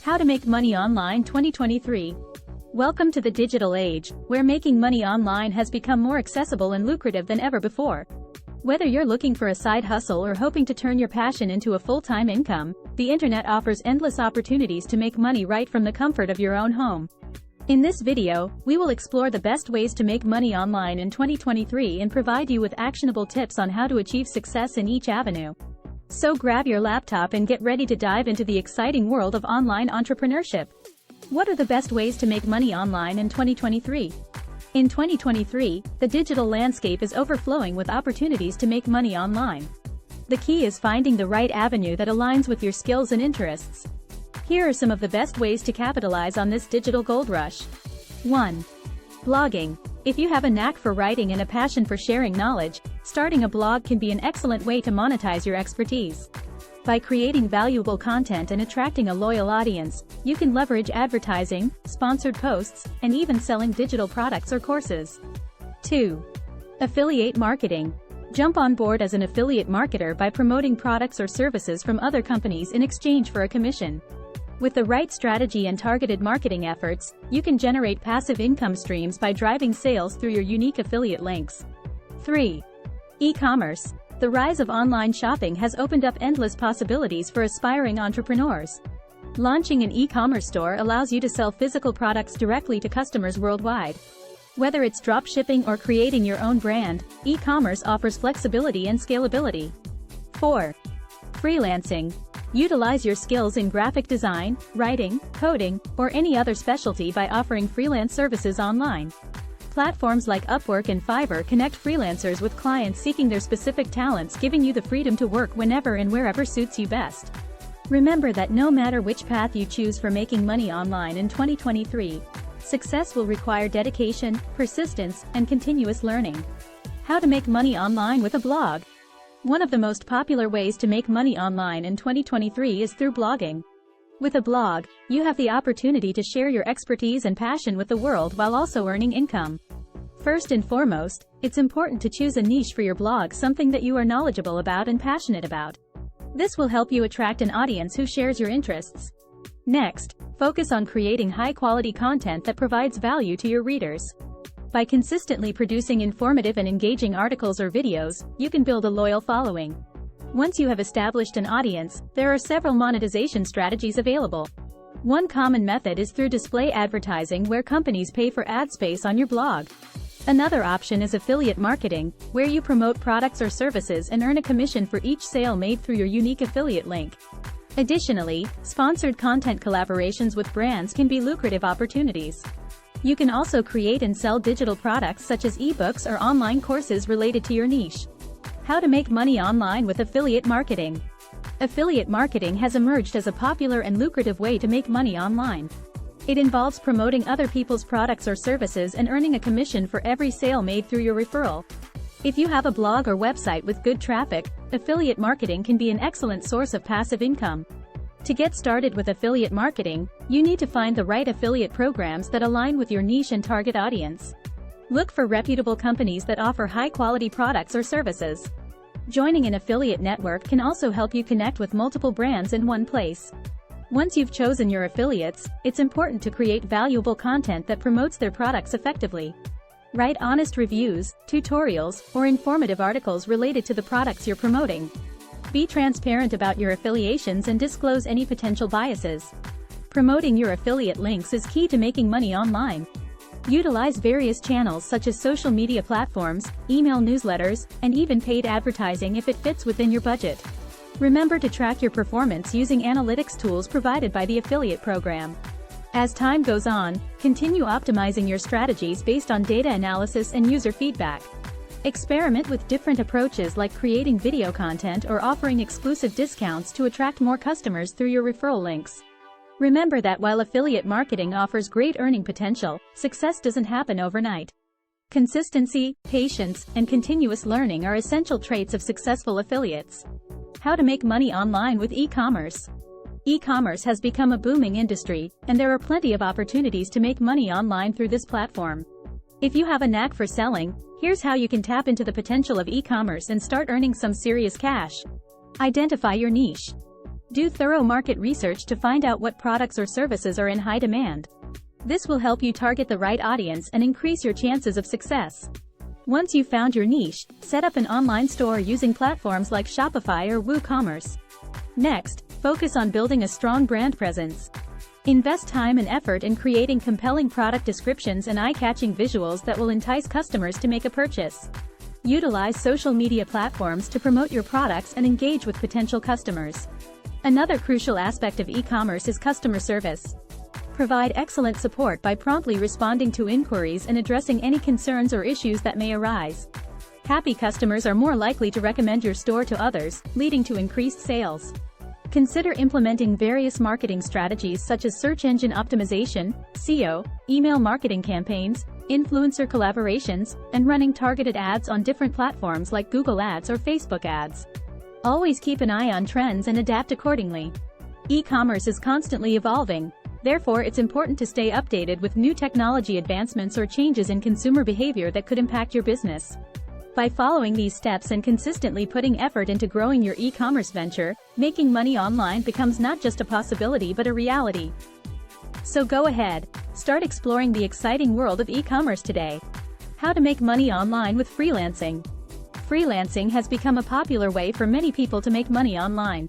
How to Make Money Online 2023. Welcome to the digital age, where making money online has become more accessible and lucrative than ever before. Whether you're looking for a side hustle or hoping to turn your passion into a full-time income, the internet offers endless opportunities to make money right from the comfort of your own home. In this video, we will explore the best ways to make money online in 2023 and provide you with actionable tips on how to achieve success in each avenue. So grab your laptop and get ready to dive into the exciting world of online entrepreneurship. What are the best ways to make money online in 2023? In 2023, the digital landscape is overflowing with opportunities to make money online. The key is finding the right avenue that aligns with your skills and interests. Here are some of the best ways to capitalize on this digital gold rush. 1. Blogging. If you have a knack for writing and a passion for sharing knowledge, starting a blog can be an excellent way to monetize your expertise. By creating valuable content and attracting a loyal audience, you can leverage advertising, sponsored posts, and even selling digital products or courses. 2. Affiliate marketing. Jump on board as an affiliate marketer by promoting products or services from other companies in exchange for a commission. With the right strategy and targeted marketing efforts, you can generate passive income streams by driving sales through your unique affiliate links. 3. E-commerce. The rise of online shopping has opened up endless possibilities for aspiring entrepreneurs. Launching an e-commerce store allows you to sell physical products directly to customers worldwide. Whether it's dropshipping or creating your own brand, e-commerce offers flexibility and scalability. 4. Freelancing. Utilize your skills in graphic design, writing, coding, or any other specialty by offering freelance services online. Platforms like Upwork and Fiverr connect freelancers with clients seeking their specific talents, giving you the freedom to work whenever and wherever suits you best. Remember that no matter which path you choose for making money online in 2023, success will require dedication, persistence, and continuous learning. How to make money online with a blog. One of the most popular ways to make money online in 2023 is through blogging. With a blog, you have the opportunity to share your expertise and passion with the world while also earning income. First and foremost, it's important to choose a niche for your blog, something that you are knowledgeable about and passionate about. This will help you attract an audience who shares your interests. Next, focus on creating high-quality content that provides value to your readers. By consistently producing informative and engaging articles or videos, you can build a loyal following. Once you have established an audience, there are several monetization strategies available. One common method is through display advertising, where companies pay for ad space on your blog. Another option is affiliate marketing, where you promote products or services and earn a commission for each sale made through your unique affiliate link. Additionally, sponsored content collaborations with brands can be lucrative opportunities. You can also create and sell digital products such as ebooks or online courses related to your niche. How to make money online with affiliate marketing. Affiliate marketing has emerged as a popular and lucrative way to make money online. It involves promoting other people's products or services and earning a commission for every sale made through your referral. If you have a blog or website with good traffic, affiliate marketing can be an excellent source of passive income. To get started with affiliate marketing, you need to find the right affiliate programs that align with your niche and target audience. Look for reputable companies that offer high-quality products or services. Joining an affiliate network can also help you connect with multiple brands in one place. Once you've chosen your affiliates, it's important to create valuable content that promotes their products effectively. Write honest reviews, tutorials, or informative articles related to the products you're promoting. Be transparent about your affiliations and disclose any potential biases. Promoting your affiliate links is key to making money online. Utilize various channels such as social media platforms, email newsletters, and even paid advertising if it fits within your budget. Remember to track your performance using analytics tools provided by the affiliate program. As time goes on, continue optimizing your strategies based on data analysis and user feedback. Experiment with different approaches like creating video content or offering exclusive discounts to attract more customers through your referral links. Remember that while affiliate marketing offers great earning potential, success doesn't happen overnight. Consistency, patience, and continuous learning are essential traits of successful affiliates. How to make money online with e-commerce. E-commerce has become a booming industry, and there are plenty of opportunities to make money online through this platform. If you have a knack for selling, here's how you can tap into the potential of e-commerce and start earning some serious cash. Identify your niche. Do thorough market research to find out what products or services are in high demand. This will help you target the right audience and increase your chances of success. Once you've found your niche, set up an online store using platforms like Shopify or WooCommerce. Next, focus on building a strong brand presence. Invest time and effort in creating compelling product descriptions and eye-catching visuals that will entice customers to make a purchase. Utilize social media platforms to promote your products and engage with potential customers. Another crucial aspect of e-commerce is customer service. Provide excellent support by promptly responding to inquiries and addressing any concerns or issues that may arise. Happy customers are more likely to recommend your store to others, leading to increased sales. Consider implementing various marketing strategies such as search engine optimization, SEO, email marketing campaigns, influencer collaborations, and running targeted ads on different platforms like Google Ads or Facebook Ads. Always keep an eye on trends and adapt accordingly. E-commerce is constantly evolving. Therefore, it's important to stay updated with new technology advancements or changes in consumer behavior that could impact your business. By following these steps and consistently putting effort into growing your e-commerce venture, making money online becomes not just a possibility but a reality. So go ahead, start exploring the exciting world of e-commerce today. How to make money online with freelancing. Freelancing has become a popular way for many people to make money online.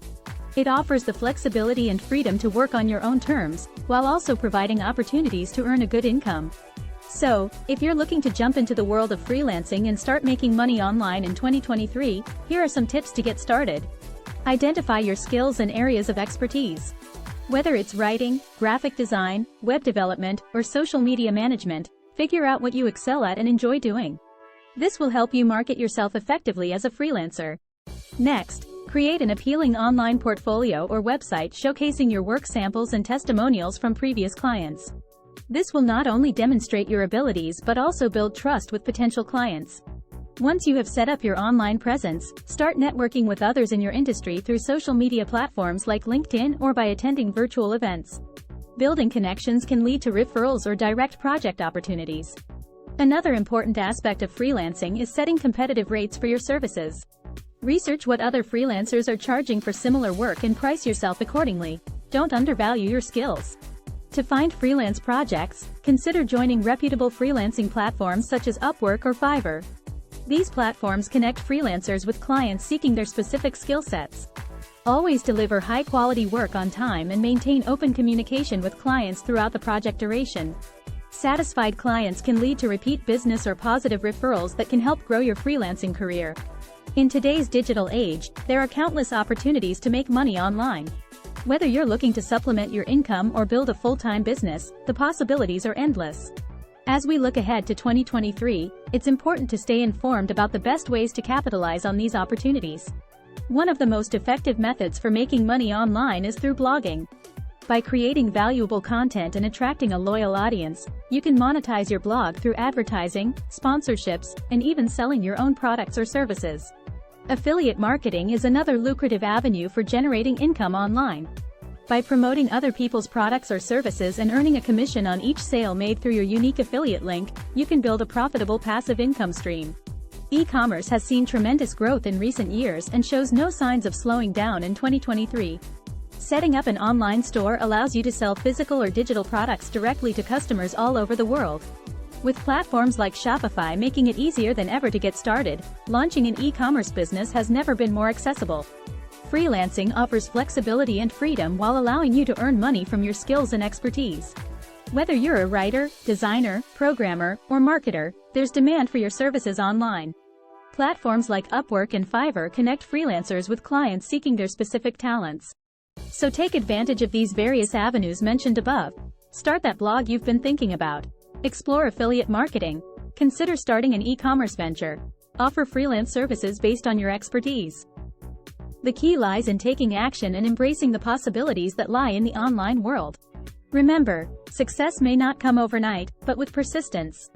It offers the flexibility and freedom to work on your own terms, while also providing opportunities to earn a good income. So, if you're looking to jump into the world of freelancing and start making money online in 2023, here are some tips to get started. Identify your skills and areas of expertise. Whether it's writing, graphic design, web development, or social media management, figure out what you excel at and enjoy doing. This will help you market yourself effectively as a freelancer. Next, create an appealing online portfolio or website showcasing your work samples and testimonials from previous clients. This will not only demonstrate your abilities but also build trust with potential clients. Once you have set up your online presence, start networking with others in your industry through social media platforms like LinkedIn or by attending virtual events. Building connections can lead to referrals or direct project opportunities. Another important aspect of freelancing is setting competitive rates for your services. Research what other freelancers are charging for similar work and price yourself accordingly. Don't undervalue your skills. To find freelance projects, consider joining reputable freelancing platforms such as Upwork or Fiverr. These platforms connect freelancers with clients seeking their specific skill sets. Always deliver high-quality work on time and maintain open communication with clients throughout the project duration. Satisfied clients can lead to repeat business or positive referrals that can help grow your freelancing career. In today's digital age, there are countless opportunities to make money online. Whether you're looking to supplement your income or build a full-time business, the possibilities are endless. As we look ahead to 2023, it's important to stay informed about the best ways to capitalize on these opportunities. One of the most effective methods for making money online is through blogging. By creating valuable content and attracting a loyal audience, you can monetize your blog through advertising, sponsorships, and even selling your own products or services. Affiliate marketing is another lucrative avenue for generating income online. By promoting other people's products or services and earning a commission on each sale made through your unique affiliate link, you can build a profitable passive income stream. E-commerce has seen tremendous growth in recent years and shows no signs of slowing down in 2023. Setting up an online store allows you to sell physical or digital products directly to customers all over the world. With platforms like Shopify making it easier than ever to get started, launching an e-commerce business has never been more accessible. Freelancing offers flexibility and freedom while allowing you to earn money from your skills and expertise. Whether you're a writer, designer, programmer, or marketer, there's demand for your services online. Platforms like Upwork and Fiverr connect freelancers with clients seeking their specific talents. So take advantage of these various avenues mentioned above. Start that blog you've been thinking about. Explore affiliate marketing. Consider starting an e-commerce venture. Offer freelance services based on your expertise. The key lies in taking action and embracing the possibilities that lie in the online world. Remember, success may not come overnight, but with persistence,